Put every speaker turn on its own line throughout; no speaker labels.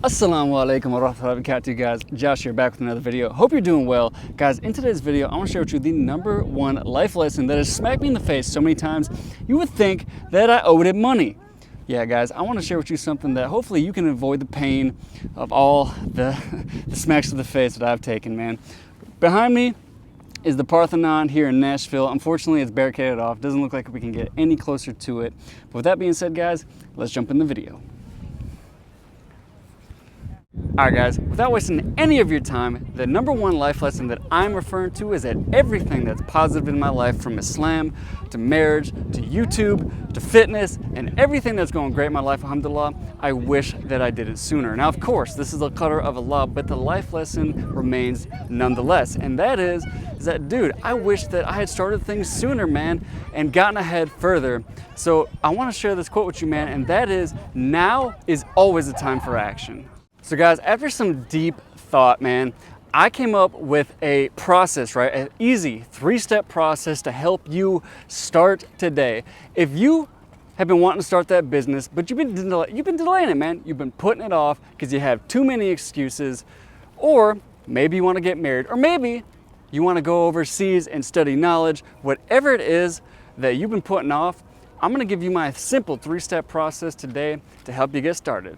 As-Salaamu Alaykum Wa Rahmatullahi, guys. Josh here, back with another video. Hope you're doing well. Guys, in today's video, I want to share with you the number one life lesson that has smacked me in the face so many times, you would think that I owed it money. Yeah, guys, I want to share with you something that hopefully you can avoid the pain of all the smacks to the face that I've taken, man. Behind me is the Parthenon here in Nashville. Unfortunately, it's barricaded off. Doesn't look like we can get any closer to it. But with that being said, guys, let's jump in the video. Alright guys, without wasting any of your time, the number one life lesson that I'm referring to is that everything that's positive in my life, from Islam to marriage to YouTube to fitness and everything that's going great in my life, Alhamdulillah, I wish that I did it sooner. Now of course, this is the qadr of Allah, but the life lesson remains nonetheless. And that is that, dude, I wish that I had started things sooner, man, and gotten ahead further. So I want to share this quote with you, man, and that is, now is always the time for action. So guys, after some deep thought, man, I came up with a process, right? An easy 3-step process to help you start today. If you have been wanting to start that business, but you've been delaying it, man. You've been putting it off because you have too many excuses, or maybe you want to get married, or maybe you want to go overseas and study knowledge. Whatever it is that you've been putting off, I'm going to give you my simple 3-step process today to help you get started.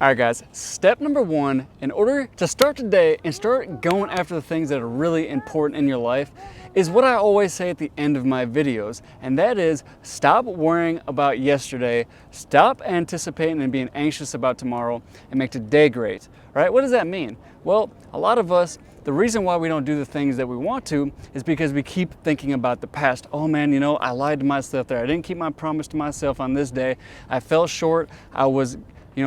All right guys, step number one, in order to start today and start going after the things that are really important in your life, is what I always say at the end of my videos, and that is, stop worrying about yesterday, stop anticipating and being anxious about tomorrow, and make today great. All right, what does that mean? Well, a lot of us, the reason why we don't do the things that we want to is because we keep thinking about the past. Oh man, you know, I lied to myself there. I didn't keep my promise to myself on this day. I fell short. I was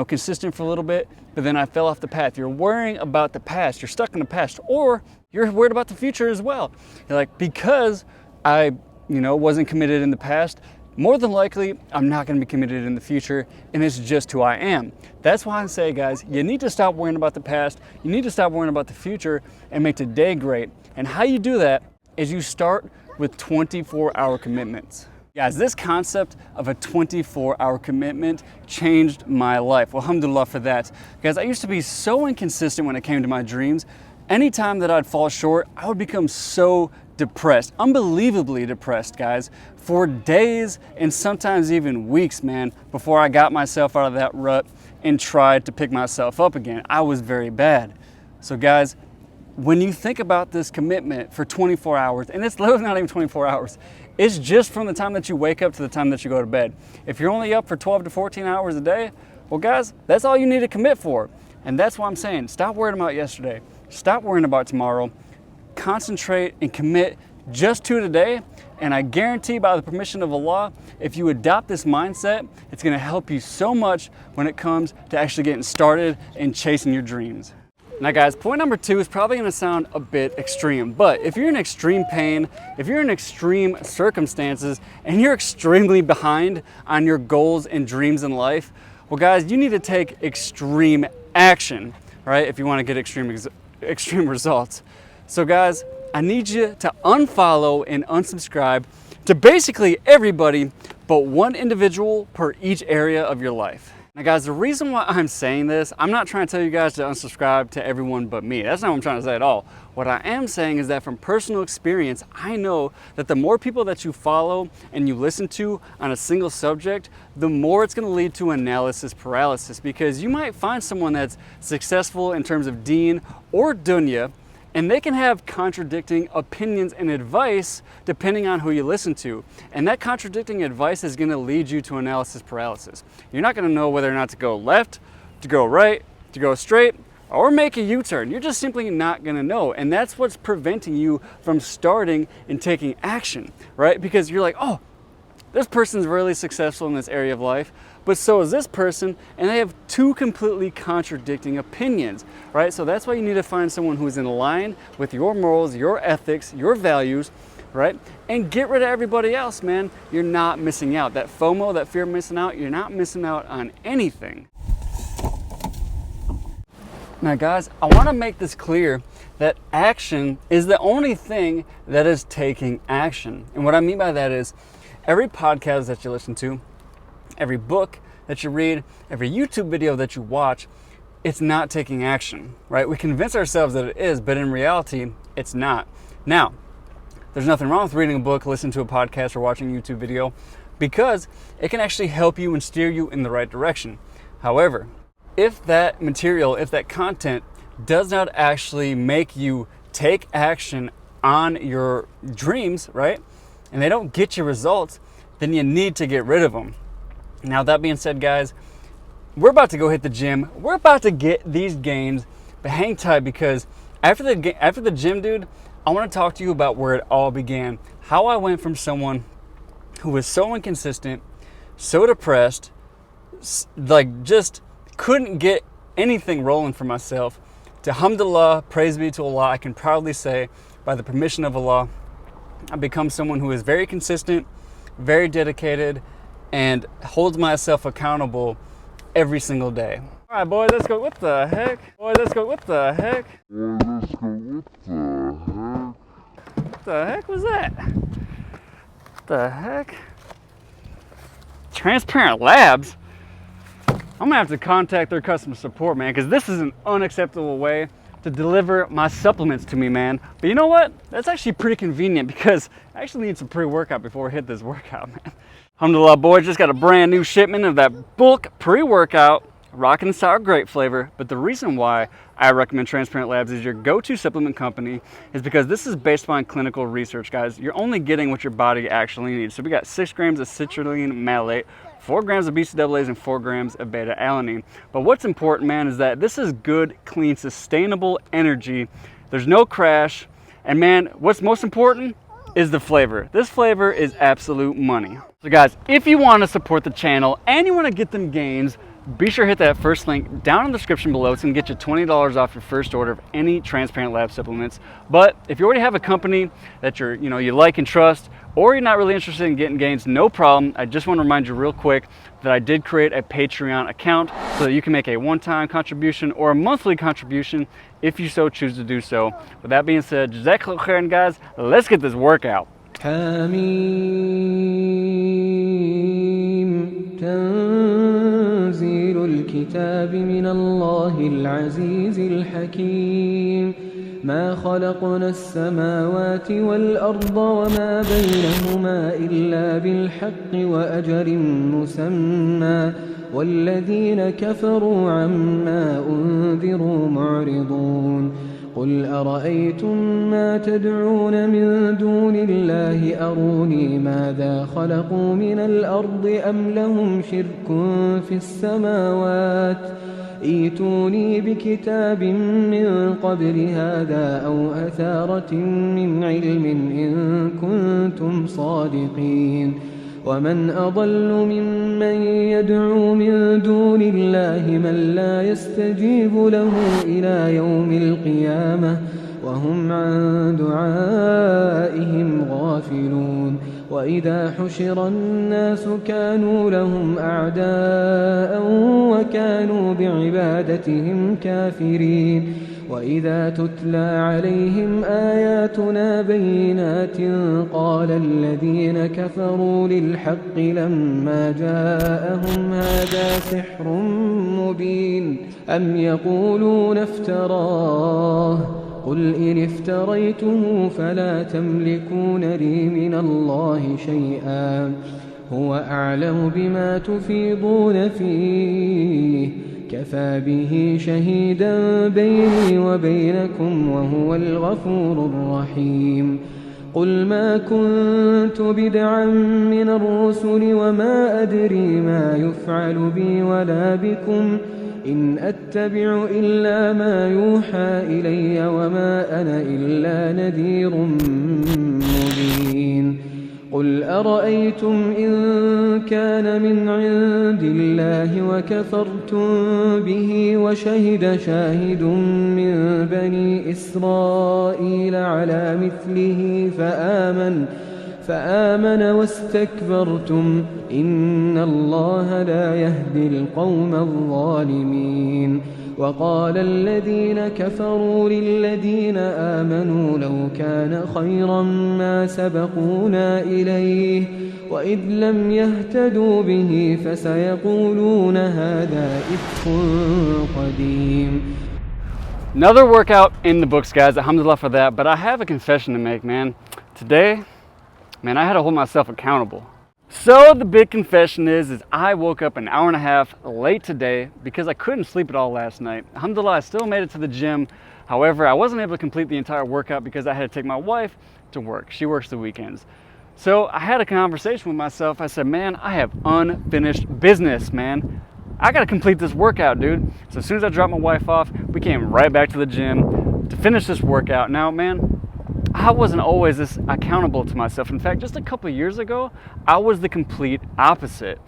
consistent for a little bit, but then I fell off the path. You're worrying about the past. You're stuck in the past, or you're worried about the future as well. You're like, because I, wasn't committed in the past, more than likely, I'm not going to be committed in the future, and it's just who I am. That's why I say, guys, you need to stop worrying about the past. You need to stop worrying about the future and make today great. And how you do that is you start with 24-hour commitments. Guys, this concept of a 24-hour commitment changed my life. Well, alhamdulillah for that. Guys, I used to be so inconsistent when it came to my dreams. Anytime that I'd fall short, I would become so depressed, unbelievably depressed, guys, for days and sometimes even weeks, man, before I got myself out of that rut and tried to pick myself up again. I was very bad. So guys, when you think about this commitment for 24 hours, and it's literally not even 24 hours, it's just from the time that you wake up to the time that you go to bed. If you're only up for 12 to 14 hours a day, well guys, that's all you need to commit for. And that's why I'm saying, stop worrying about yesterday. Stop worrying about tomorrow. Concentrate and commit just to today. And I guarantee, by the permission of Allah, if you adopt this mindset, it's gonna help you so much when it comes to actually getting started and chasing your dreams. Now guys, point number 2 is probably gonna sound a bit extreme, but if you're in extreme pain, if you're in extreme circumstances, and you're extremely behind on your goals and dreams in life, well guys, you need to take extreme action, right? If you wanna get extreme results. So guys, I need you to unfollow and unsubscribe to basically everybody, but one individual per each area of your life. Now guys, the reason why I'm saying this, I'm not trying to tell you guys to unsubscribe to everyone but me. That's not what I'm trying to say at all. What I am saying is that from personal experience, I know that the more people that you follow and you listen to on a single subject, the more it's going to lead to analysis paralysis, because you might find someone that's successful in terms of deen or dunya, and they can have contradicting opinions and advice depending on who you listen to. And that contradicting advice is gonna lead you to analysis paralysis. You're not gonna know whether or not to go left, to go right, to go straight, or make a U-turn. You're just simply not gonna know. And that's what's preventing you from starting and taking action, right? Because you're like, oh, this person's really successful in this area of life, but so is this person, and they have 2 completely contradicting opinions, right? So that's why you need to find someone who's in line with your morals, your ethics, your values, right? And get rid of everybody else, man. You're not missing out. That FOMO, that fear of missing out, you're not missing out on anything. Now guys, I want to make this clear that action is the only thing that is taking action. And what I mean by that is, every podcast that you listen to, every book that you read, every YouTube video that you watch, it's not taking action, right? We convince ourselves that it is, but in reality, it's not. Now, there's nothing wrong with reading a book, listening to a podcast, or watching a YouTube video, because it can actually help you and steer you in the right direction. However, if that material, if that content does not actually make you take action on your dreams, right, and they don't get you results, then you need to get rid of them. Now, that being said, guys, we're about to go hit the gym. We're about to get these gains, but hang tight, because after the gym, dude, I want to talk to you about where it all began. How I went from someone who was so inconsistent, so depressed, like just couldn't get anything rolling for myself, to Alhamdulillah, praise be to Allah, I can proudly say, by the permission of Allah, I've become someone who is very consistent, very dedicated, and holds myself accountable every single day. All right, boys, let's go. What the heck? Boys, let's go. What the heck? What the heck was that? What the heck? Transparent Labs? I'm gonna have to contact their customer support, man, because this is an unacceptable way to deliver my supplements to me, man. But you know what? That's actually pretty convenient, because I actually need some pre-workout before I hit this workout, man. Alhamdulillah, boys, just got a brand new shipment of that bulk pre-workout, rockin' and sour grape flavor. But the reason why I recommend Transparent Labs as your go-to supplement company is because this is based on clinical research, guys. You're only getting what your body actually needs. So we got 6 grams of citrulline malate, 4 grams of BCAAs, and 4 grams of beta-alanine. But what's important, man, is that this is good, clean, sustainable energy. There's no crash. And man, what's most important is the flavor. This flavor is absolute money. So guys, if you want to support the channel and you want to get them gains, be sure to hit that first link down in the description below. It's going to get you $20 off your first order of any Transparent Lab supplements. But if you already have a company that you like and trust, or you're not really interested in getting gains, no problem. I just want to remind you real quick that I did create a Patreon account so that you can make a one-time contribution or a monthly contribution if you so choose to do so. With that being said, Jazakallah khairan, guys, let's get this workout.
تنزيل الكتاب من الله العزيز الحكيم ما خلقنا السماوات والأرض وما بينهما إلا بالحق وأجل مسمى والذين كفروا عما أنذروا معرضون قل أرأيتم ما تدعون من دون الله أروني ماذا خلقوا من الأرض أم لهم شرك في السماوات ائتوني بكتاب من قبل هذا أو أثارة من علم إن كنتم صادقين ومن أضل ممن يدعو من دون الله من لا يستجيب له إلى يوم القيامة وهم عن دعائهم غافلون وإذا حشر الناس كانوا لهم أعداء وكانوا بعبادتهم كافرين وإذا تتلى عليهم آياتنا بينات قال الذين كفروا للحق لما جاءهم هذا سحر مبين أم يقولون افتراه قل إن افتريته فلا تملكون لي من الله شيئا هو أعلم بما تفيضون فيه كفى به شهيدا بيني وبينكم وهو الغفور الرحيم قل ما كنت بدعا من الرسل وما أدري ما يفعل بي ولا بكم إن أتبع إلا ما يوحى إلي وما أنا إلا نذير مبين قل أرأيتم إن كان من عند الله وكفرتم به وشهد شاهد من بني إسرائيل على مثله فآمن واستكبرتم إن الله لا يهدي القوم الظالمين وقال الذين كفروا للذين آمنوا لو كان خيرا ما سبقونا إليه وإذ لم يهتدوا به فسيقولون هذا إفك قديم.
Another workout in the books, guys. Alhamdulillah for that. But I have a confession to make, man. Today, man, I had to hold myself accountable. So the big confession is I woke up an hour and a half late today because I couldn't sleep at all last night. Alhamdulillah, I still made it to the gym. However, I wasn't able to complete the entire workout because I had to take my wife to work. She works the weekends. So I had a conversation with myself. I said, man, I have unfinished business, man. I gotta complete this workout, dude. So as soon as I dropped my wife off, we came right back to the gym to finish this workout. Now, man, I wasn't always this accountable to myself. In fact, just a couple of years ago, I was the complete opposite.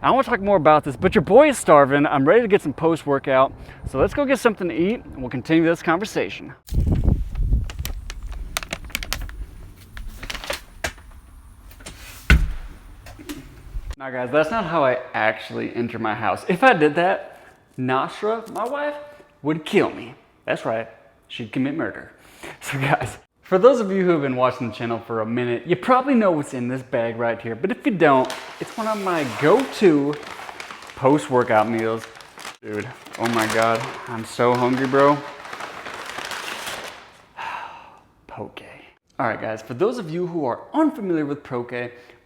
I want to talk more about this, but your boy is starving. I'm ready to get some post-workout. So let's go get something to eat and we'll continue this conversation. Now guys, that's not how I actually enter my house. If I did that, Nasra, my wife, would kill me. That's right, she'd commit murder. So guys, for those of you who have been watching the channel for a minute, you probably know what's in this bag right here. But if you don't, it's one of my go-to post-workout meals. Dude, oh my God, I'm so hungry, bro. Poke. All right, guys, for those of you who are unfamiliar with poke,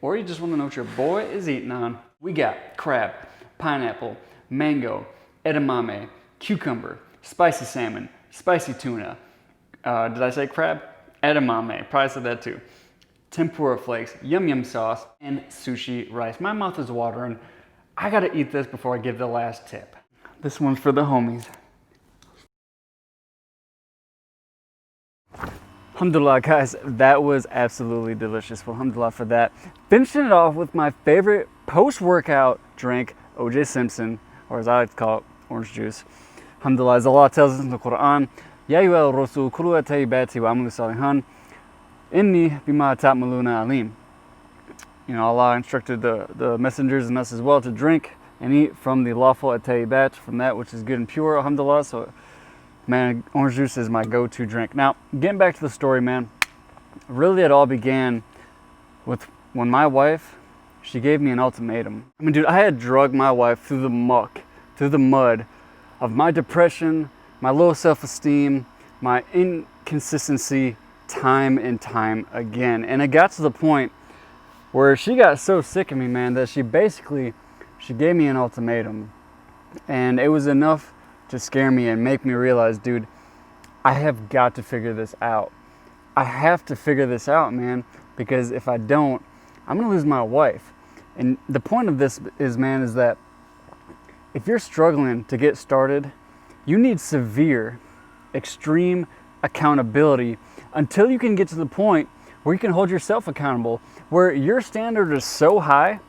or you just want to know what your boy is eating on, we got crab, pineapple, mango, edamame, cucumber, spicy salmon, spicy tuna. Did I say crab? Edamame, probably said that too. Tempura flakes, yum yum sauce, and sushi rice. My mouth is watering. I gotta eat this before I give the last tip. This one's for the homies. Alhamdulillah, guys, that was absolutely delicious. Well, alhamdulillah for that. Finishing it off with my favorite post-workout drink, OJ Simpson, or as I like to call it, orange juice. Alhamdulillah, as Allah tells us in the Quran, Ya ayyuhal rasul kulu at-tayyibati wa amalu salihan inni bima ta'maluna alim. You know, Allah instructed the messengers and us as well to drink and eat from the lawful at-tayyibat, from that which is good and pure, alhamdulillah. So, man, orange juice is my go-to drink. Now, getting back to the story, man, really it all began with when my wife, she gave me an ultimatum. I mean, dude, I had drugged my wife through the muck, through the mud of my depression, my low self-esteem, my inconsistency time and time again. And it got to the point where she got so sick of me, man, that she gave me an ultimatum. And it was enough to scare me and make me realize, dude, I have got to figure this out. I have to figure this out, man, because if I don't, I'm gonna lose my wife. And the point of this is, man, is that if you're struggling to get started, you need severe, extreme accountability until you can get to the point where you can hold yourself accountable, where your standard is so high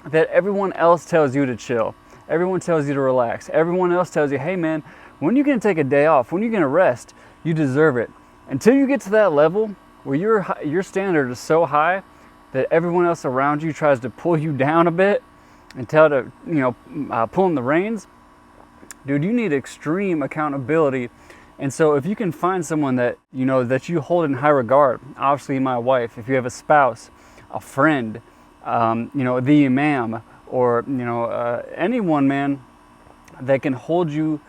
that everyone else tells you to chill. Everyone tells you to relax. Everyone else tells you, hey man, when are you gonna take a day off? When are you gonna rest? You deserve it. Until you get to that level where your standard is so high that everyone else around you tries to pull you down a bit and tell to, pulling the reins, dude, you need extreme accountability. And so if you can find someone that, that you hold in high regard, obviously my wife, if you have a spouse, a friend, the imam, or, anyone, man, that can hold you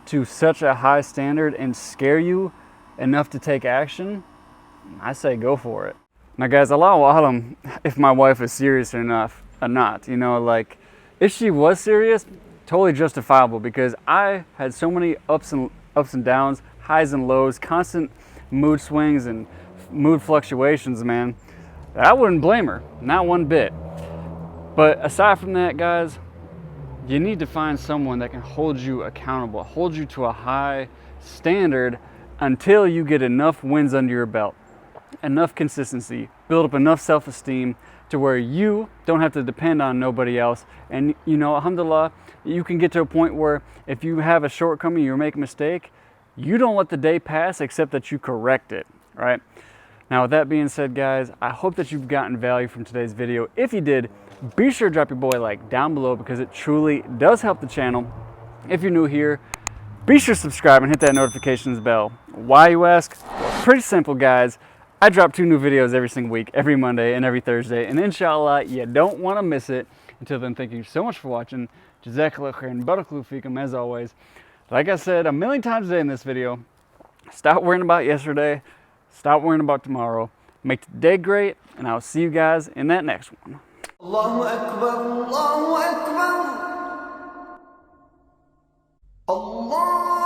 to such a high standard and scare you enough to take action, I say go for it. Now guys, Allahu Alam, if my wife is serious or not, if she was serious, totally justifiable, because I had so many ups and downs, highs and lows, constant mood swings and mood fluctuations, man, that I wouldn't blame her, not one bit. But aside from that, guys, you need to find someone that can hold you accountable, hold you to a high standard until you get enough wins under your belt, enough consistency, build up enough self-esteem to where you don't have to depend on nobody else. And, alhamdulillah, you can get to a point where if you have a shortcoming, you make a mistake, you don't let the day pass except that you correct it, right? Now, with that being said, guys, I hope that you've gotten value from today's video. If you did, be sure to drop your boy a like down below, because it truly does help the channel. If you're new here, be sure to subscribe and hit that notifications bell. Why, you ask? Well, pretty simple, guys. I drop 2 new videos every single week, every Monday and every Thursday, and inshallah, you don't want to miss it. Until then, thank you so much for watching. Jazakallah khairan, barakallahu feekum, as always. Like I said a million times today in this video, stop worrying about yesterday, stop worrying about tomorrow, make today great, and I'll see you guys in that next one.
Allahu Akbar, Allahu Akbar, Allah.